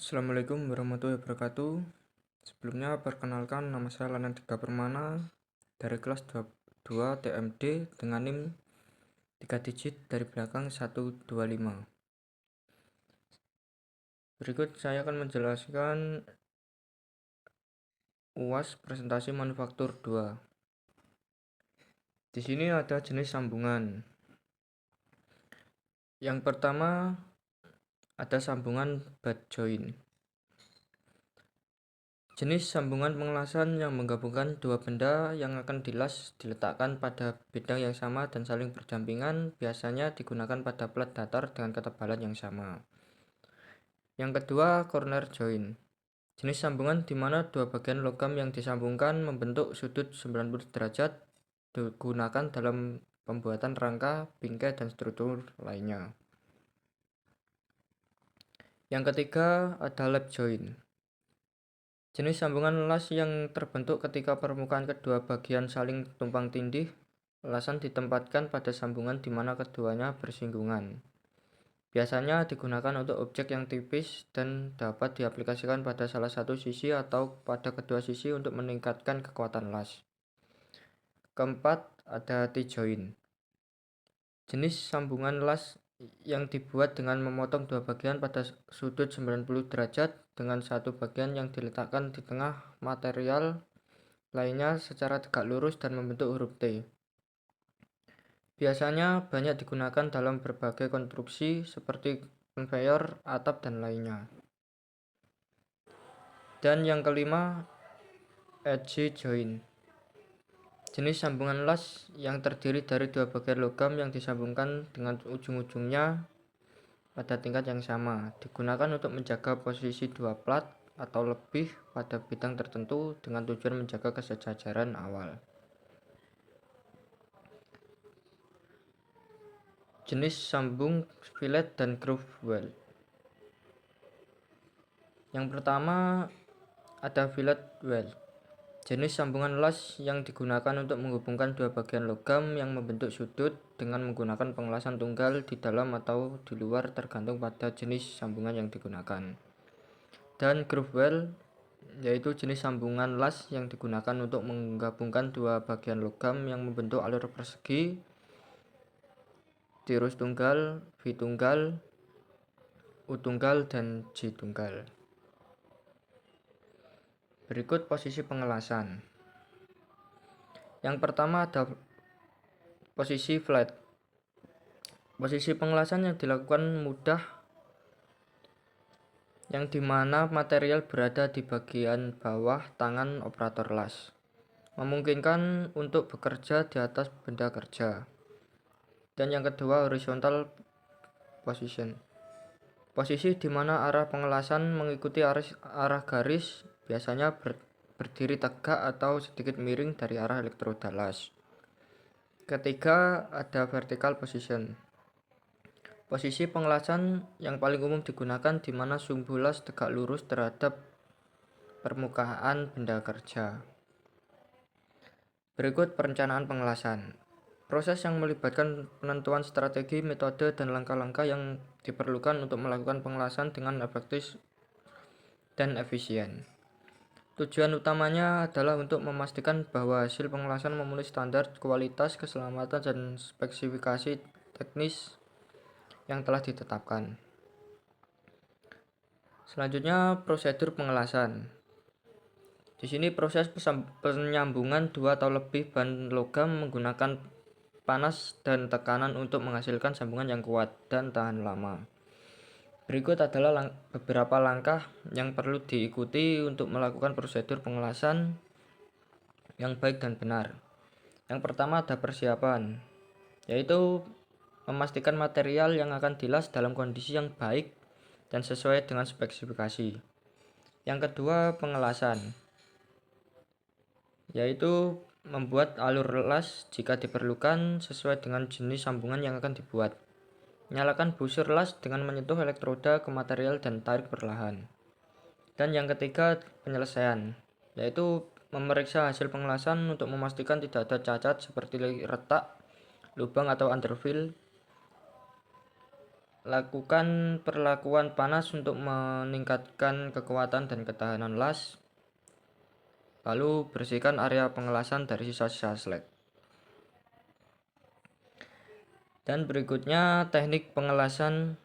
Assalamualaikum warahmatullahi wabarakatuh. Sebelumnya perkenalkan, nama saya Lanandika Permana dari kelas 2 TMD dengan NIM 3 digit dari belakang 125. Berikut saya akan menjelaskan UAS presentasi manufaktur 2. Di sini ada jenis sambungan. Yang pertama ada sambungan bed joint. Jenis sambungan pengelasan yang menggabungkan dua benda yang akan diletakkan pada bidang yang sama dan saling berdampingan, biasanya digunakan pada plat datar dengan ketebalan yang sama. Yang kedua, corner joint. Jenis sambungan di mana dua bagian logam yang disambungkan membentuk sudut 90 derajat digunakan dalam pembuatan rangka, bingkai, dan struktur lainnya. Yang ketiga, ada lap joint. Jenis sambungan las yang terbentuk ketika permukaan kedua bagian saling tumpang tindih. Lasan ditempatkan pada sambungan di mana keduanya bersinggungan. Biasanya digunakan untuk objek yang tipis dan dapat diaplikasikan pada salah satu sisi atau pada kedua sisi untuk meningkatkan kekuatan las. Keempat, ada T-joint. Jenis sambungan las yang dibuat dengan memotong dua bagian pada sudut 90 derajat dengan satu bagian yang diletakkan di tengah material lainnya secara tegak lurus dan membentuk huruf T. Biasanya banyak digunakan dalam berbagai konstruksi seperti konveyor, atap, dan lainnya. Dan yang kelima, edge joint. Jenis sambungan las yang terdiri dari dua bagian logam yang disambungkan dengan ujung-ujungnya pada tingkat yang sama, digunakan untuk menjaga posisi dua plat atau lebih pada bidang tertentu dengan tujuan menjaga kesejajaran awal. Jenis sambung fillet dan groove weld. Yang pertama ada fillet weld. Jenis sambungan las yang digunakan untuk menghubungkan dua bagian logam yang membentuk sudut dengan menggunakan pengelasan tunggal di dalam atau di luar tergantung pada jenis sambungan yang digunakan. Dan groove weld yaitu jenis sambungan las yang digunakan untuk menggabungkan dua bagian logam yang membentuk alur persegi, tirus tunggal, V tunggal, U tunggal, dan J tunggal. Berikut posisi pengelasan. Yang pertama ada posisi flat. Posisi pengelasan yang dilakukan mudah yang dimana material berada di bagian bawah tangan operator las, memungkinkan untuk bekerja di atas benda kerja. Dan yang kedua, horizontal position. Posisi di mana arah pengelasan mengikuti arah garis, biasanya berdiri tegak atau sedikit miring dari arah elektroda las. Ketiga, ada vertical position. Posisi pengelasan yang paling umum digunakan di mana sumbu las tegak lurus terhadap permukaan benda kerja. Berikut perencanaan pengelasan. Proses yang melibatkan penentuan strategi, metode, dan langkah-langkah yang diperlukan untuk melakukan pengelasan dengan efektif dan efisien. Tujuan utamanya adalah untuk memastikan bahwa hasil pengelasan memenuhi standar kualitas, keselamatan, dan spesifikasi teknis yang telah ditetapkan. Selanjutnya, prosedur pengelasan. Di sini proses penyambungan dua atau lebih bahan logam menggunakan panas dan tekanan untuk menghasilkan sambungan yang kuat dan tahan lama. Berikut adalah beberapa langkah yang perlu diikuti untuk melakukan prosedur pengelasan yang baik dan benar. Yang pertama ada persiapan, yaitu memastikan material yang akan dilas dalam kondisi yang baik dan sesuai dengan spesifikasi. Yang kedua, pengelasan, yaitu membuat alur las jika diperlukan sesuai dengan jenis sambungan yang akan dibuat. Nyalakan busur las dengan menyentuh elektroda ke material dan tarik perlahan. Dan yang ketiga, penyelesaian, yaitu memeriksa hasil pengelasan untuk memastikan tidak ada cacat seperti retak, lubang, atau underfill. Lakukan perlakuan panas untuk meningkatkan kekuatan dan ketahanan las. Lalu bersihkan area pengelasan dari sisa-sisa slag. Dan berikutnya teknik pengelasan.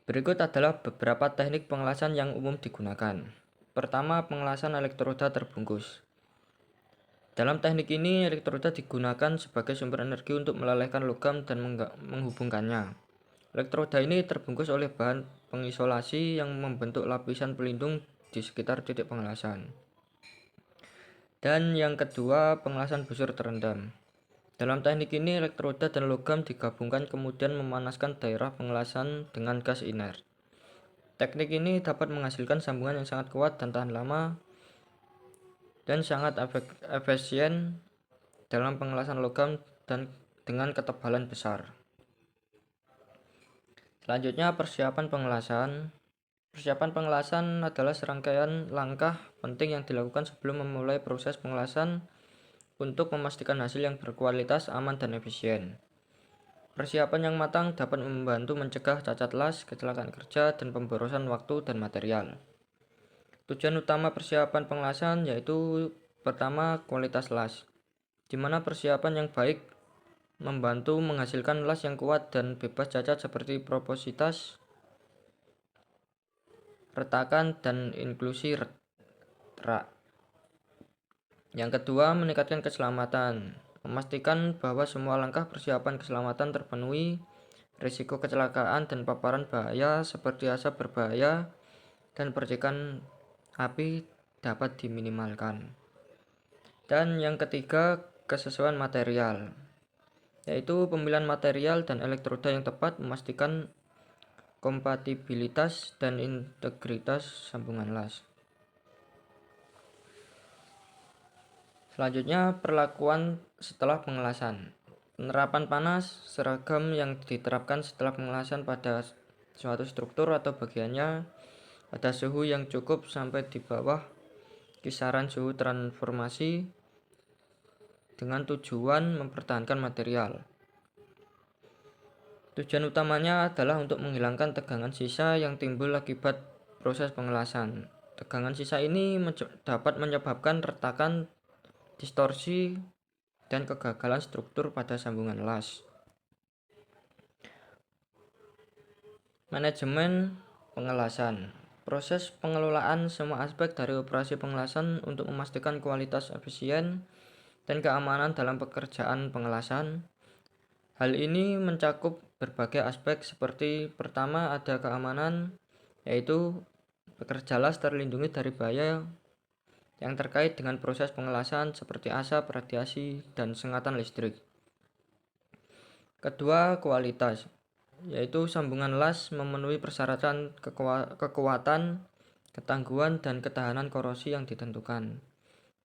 Berikut adalah beberapa teknik pengelasan yang umum digunakan. Pertama, pengelasan elektroda terbungkus. Dalam teknik ini, elektroda digunakan sebagai sumber energi untuk melelehkan logam dan menghubungkannya. Elektroda ini terbungkus oleh bahan pengisolasi yang membentuk lapisan pelindung di sekitar titik pengelasan. Dan yang kedua, pengelasan busur terendam. Dalam teknik ini, elektroda dan logam digabungkan kemudian memanaskan daerah pengelasan dengan gas inert. Teknik ini dapat menghasilkan sambungan yang sangat kuat dan tahan lama dan sangat efisien dalam pengelasan logam dan dengan ketebalan besar. Selanjutnya, persiapan pengelasan. Persiapan pengelasan adalah serangkaian langkah penting yang dilakukan sebelum memulai proses pengelasan untuk memastikan hasil yang berkualitas, aman, dan efisien. Persiapan yang matang dapat membantu mencegah cacat las, kecelakaan kerja, dan pemborosan waktu dan material. Tujuan utama persiapan pengelasan yaitu pertama, kualitas las, di mana persiapan yang baik membantu menghasilkan las yang kuat dan bebas cacat seperti porositas, retakan, dan inklusi rak. Yang kedua, meningkatkan keselamatan. Memastikan bahwa semua langkah persiapan keselamatan terpenuhi, risiko kecelakaan dan paparan bahaya seperti asap berbahaya dan percikan api dapat diminimalkan. Dan yang ketiga, kesesuaian material, yaitu pemilihan material dan elektroda yang tepat, memastikan kompatibilitas dan integritas sambungan las. Selanjutnya, perlakuan setelah pengelasan. Penerapan panas, seragam yang diterapkan setelah pengelasan pada suatu struktur atau bagiannya, ada suhu yang cukup sampai di bawah kisaran suhu transformasi dengan tujuan mempertahankan material. Tujuan utamanya adalah untuk menghilangkan tegangan sisa yang timbul akibat proses pengelasan. Tegangan sisa ini dapat menyebabkan retakan, distorsi, dan kegagalan struktur pada sambungan las. Manajemen pengelasan. Proses pengelolaan semua aspek dari operasi pengelasan untuk memastikan kualitas, efisien, dan keamanan dalam pekerjaan pengelasan. Hal ini mencakup berbagai aspek seperti pertama ada keamanan, yaitu pekerja las terlindungi dari bahaya yang terkait dengan proses pengelasan seperti asap, radiasi, dan sengatan listrik. Kedua, kualitas, yaitu sambungan las memenuhi persyaratan kekuatan, ketangguhan, dan ketahanan korosi yang ditentukan.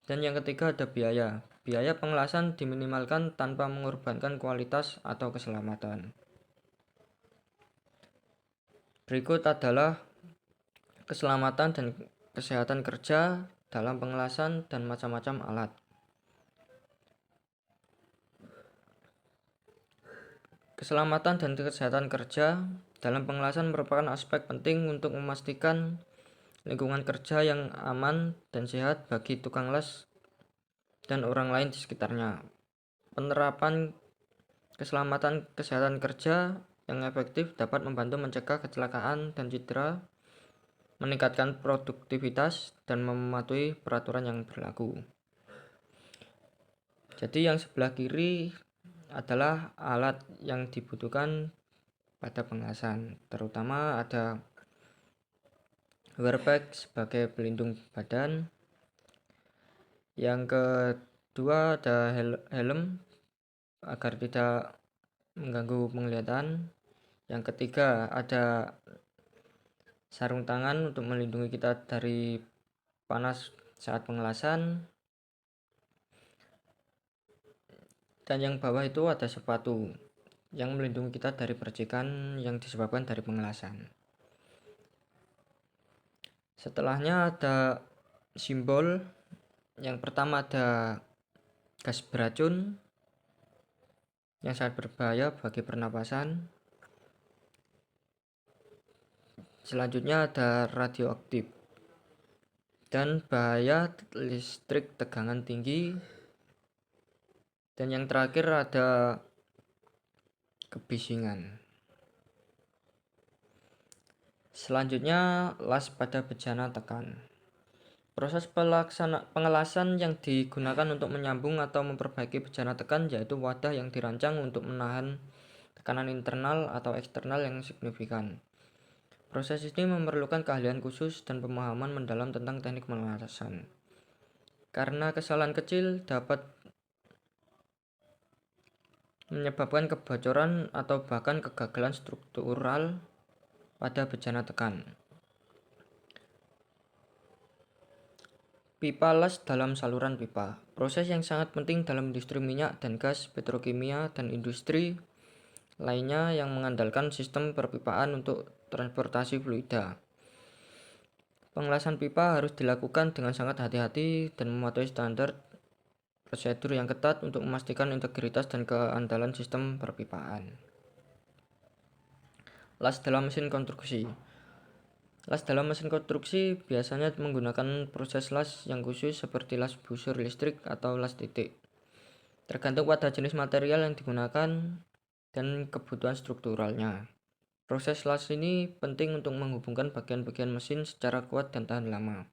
Dan yang ketiga ada biaya. Biaya pengelasan diminimalkan tanpa mengorbankan kualitas atau keselamatan. Berikut adalah keselamatan dan kesehatan kerja dalam pengelasan dan macam-macam alat. Keselamatan dan kesehatan kerja dalam pengelasan merupakan aspek penting untuk memastikan lingkungan kerja yang aman dan sehat bagi tukang las dan orang lain di sekitarnya. Penerapan keselamatan kesehatan kerja yang efektif dapat membantu mencegah kecelakaan dan cedera, meningkatkan produktivitas, dan mematuhi peraturan yang berlaku. Jadi yang sebelah kiri adalah alat yang dibutuhkan pada pengelasan, terutama ada wear pack sebagai pelindung badan. Yang kedua ada helm agar tidak mengganggu penglihatan. Yang ketiga ada sarung tangan untuk melindungi kita dari panas saat pengelasan. Dan yang bawah itu ada sepatu yang melindungi kita dari percikan yang disebabkan dari pengelasan. Setelahnya ada simbol. Yang pertama ada gas beracun, yang sangat berbahaya bagi pernapasan. Selanjutnya ada radioaktif dan bahaya listrik tegangan tinggi. Dan yang terakhir ada kebisingan. Selanjutnya las pada bejana tekan. Proses pengelasan yang digunakan untuk menyambung atau memperbaiki bejana tekan yaitu wadah yang dirancang untuk menahan tekanan internal atau eksternal yang signifikan. Proses ini memerlukan keahlian khusus dan pemahaman mendalam tentang teknik pengelasan. Karena kesalahan kecil dapat menyebabkan kebocoran atau bahkan kegagalan struktural pada bejana tekan. Pipa las dalam saluran pipa. Proses yang sangat penting dalam industri minyak dan gas, petrokimia, dan industri lainnya yang mengandalkan sistem perpipaan untuk transportasi fluida. Pengelasan pipa harus dilakukan dengan sangat hati-hati dan mematuhi standar prosedur yang ketat untuk memastikan integritas dan keandalan sistem perpipaan. Las dalam mesin konstruksi. Las dalam mesin konstruksi biasanya menggunakan proses las yang khusus seperti las busur listrik atau las titik. Tergantung pada jenis material yang digunakan dan kebutuhan strukturalnya. Proses las ini penting untuk menghubungkan bagian-bagian mesin secara kuat dan tahan lama.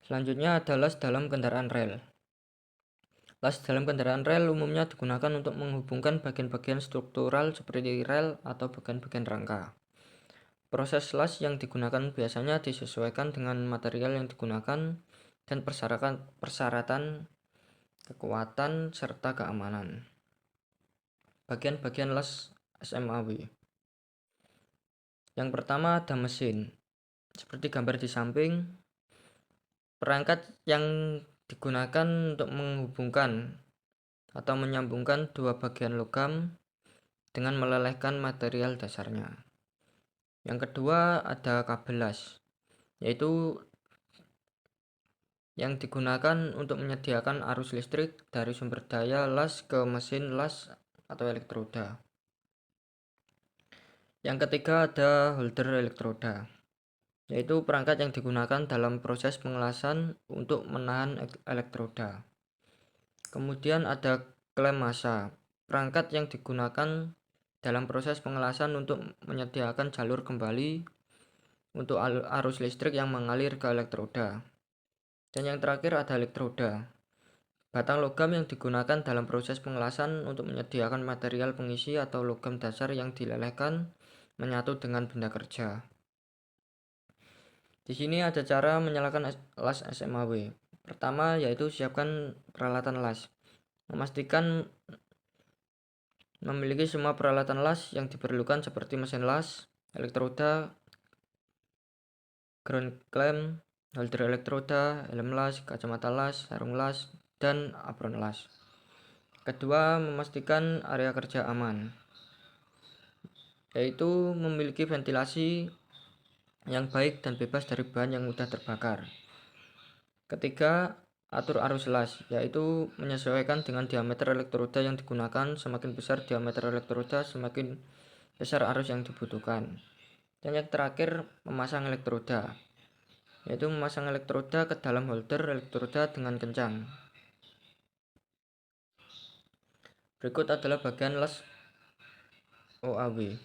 Selanjutnya ada las dalam kendaraan rel. Las dalam kendaraan rel umumnya digunakan untuk menghubungkan bagian-bagian struktural seperti rel atau bagian-bagian rangka. Proses las yang digunakan biasanya disesuaikan dengan material yang digunakan dan persyaratan kekuatan serta keamanan. Bagian-bagian las SMAW. Yang pertama ada mesin. Seperti gambar di samping, perangkat yang digunakan untuk menghubungkan atau menyambungkan dua bagian logam dengan melelehkan material dasarnya. Yang kedua ada kabel las, yaitu yang digunakan untuk menyediakan arus listrik dari sumber daya las ke mesin las atau elektroda. Yang ketiga ada holder elektroda, yaitu perangkat yang digunakan dalam proses pengelasan untuk menahan elektroda. Kemudian ada klem massa, perangkat yang digunakan dalam proses pengelasan untuk menyediakan jalur kembali untuk arus listrik yang mengalir ke elektroda. Dan yang terakhir ada elektroda, batang logam yang digunakan dalam proses pengelasan untuk menyediakan material pengisi atau logam dasar yang dilelehkan menyatu dengan benda kerja. Di sini ada cara menyalakan las SMAW. Pertama yaitu siapkan peralatan las. Memastikan memiliki semua peralatan las yang diperlukan seperti mesin las, elektroda, ground clamp, holder elektroda, helm las, kacamata las, sarung las, dan apron las. Kedua, memastikan area kerja aman, yaitu memiliki ventilasi yang baik dan bebas dari bahan yang mudah terbakar. Ketiga, atur arus las, yaitu menyesuaikan dengan diameter elektroda yang digunakan. Semakin besar diameter elektroda, semakin besar arus yang dibutuhkan. Dan yang terakhir, memasang elektroda, yaitu memasang elektroda ke dalam holder elektroda dengan kencang. Berikut adalah bagian las OAW.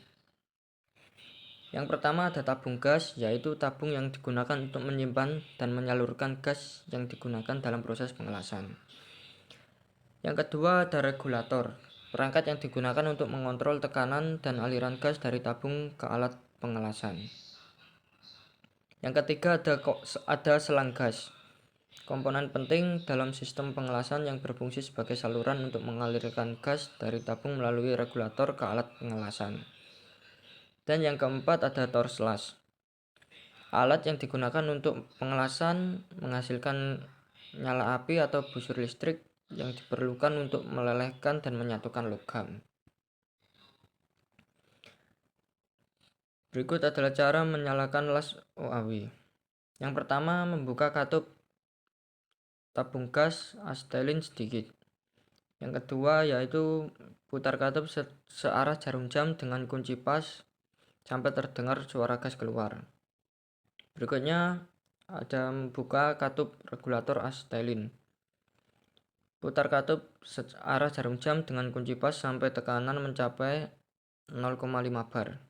Yang pertama ada tabung gas, yaitu tabung yang digunakan untuk menyimpan dan menyalurkan gas yang digunakan dalam proses pengelasan. Yang kedua ada regulator, perangkat yang digunakan untuk mengontrol tekanan dan aliran gas dari tabung ke alat pengelasan. Yang ketiga ada selang gas, komponen penting dalam sistem pengelasan yang berfungsi sebagai saluran untuk mengalirkan gas dari tabung melalui regulator ke alat pengelasan. Dan yang keempat ada torch las, alat yang digunakan untuk pengelasan menghasilkan nyala api atau busur listrik yang diperlukan untuk melelehkan dan menyatukan logam. Berikut adalah cara menyalakan las OAW. Yang pertama, membuka katup tabung gas, acetylene sedikit. Yang kedua yaitu putar katup searah jarum jam dengan kunci pas sampai terdengar suara gas keluar. Berikutnya ada membuka katup regulator acetylene. Putar katup searah jarum jam dengan kunci pas sampai tekanan mencapai 0,5 bar.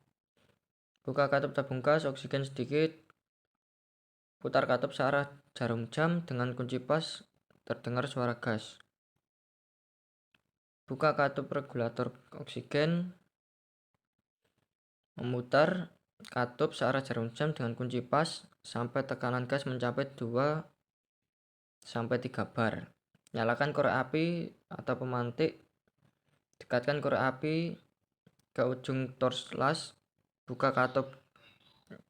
Buka katup tabung gas oksigen sedikit. Putar katup searah jarum jam dengan kunci pas, terdengar suara gas. Buka katup regulator oksigen. Memutar katup searah jarum jam dengan kunci pas sampai tekanan gas mencapai 2 sampai 3 bar. Nyalakan korek api atau pemantik. Dekatkan korek api ke ujung torch las. Buka katup,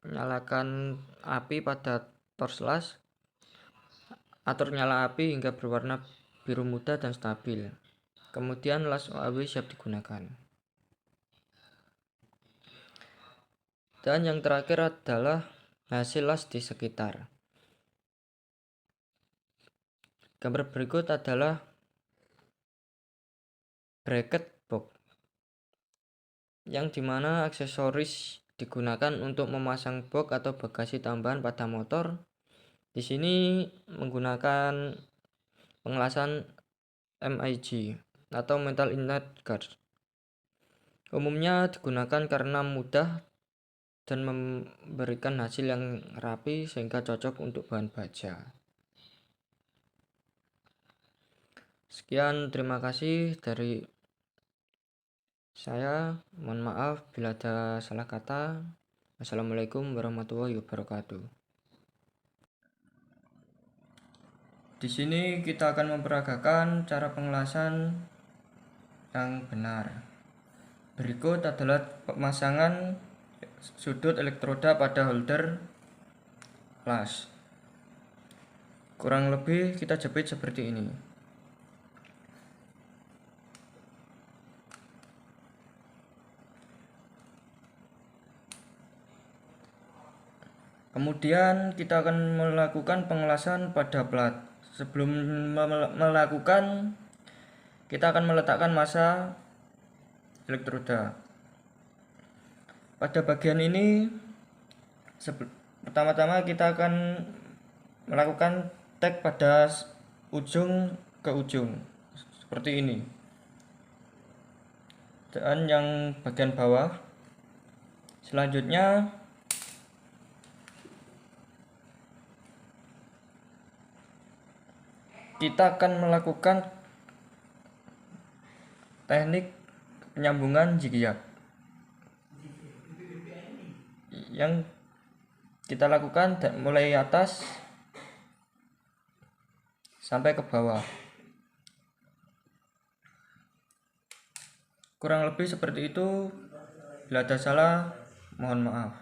nyalakan api pada torch las. Atur nyala api hingga berwarna biru muda dan stabil. Kemudian las OAW siap digunakan. Dan yang terakhir adalah hasil las di sekitar. Gambar berikut adalah bracket box, yang dimana aksesoris digunakan untuk memasang box atau bagasi tambahan pada motor. Di sini menggunakan pengelasan MIG atau metal inlet guard. Umumnya digunakan karena mudah dan memberikan hasil yang rapi sehingga cocok untuk bahan baja. Sekian, terima kasih dari saya. Mohon maaf bila ada salah kata. Assalamualaikum warahmatullahi wabarakatuh. Di sini kita akan memperagakan cara pengelasan yang benar. Berikut adalah pemasangan sudut elektroda pada holder las. Kurang lebih kita jepit seperti ini. Kemudian kita akan melakukan pengelasan pada plat. Sebelum melakukan, kita akan meletakkan massa elektroda. Pada bagian ini, pertama-tama kita akan melakukan tag pada ujung ke ujung seperti ini. Dan yang bagian bawah, selanjutnya kita akan melakukan teknik penyambungan zigzag yang kita lakukan mulai atas sampai ke bawah. Kurang lebih seperti itu. Bila ada salah, mohon maaf.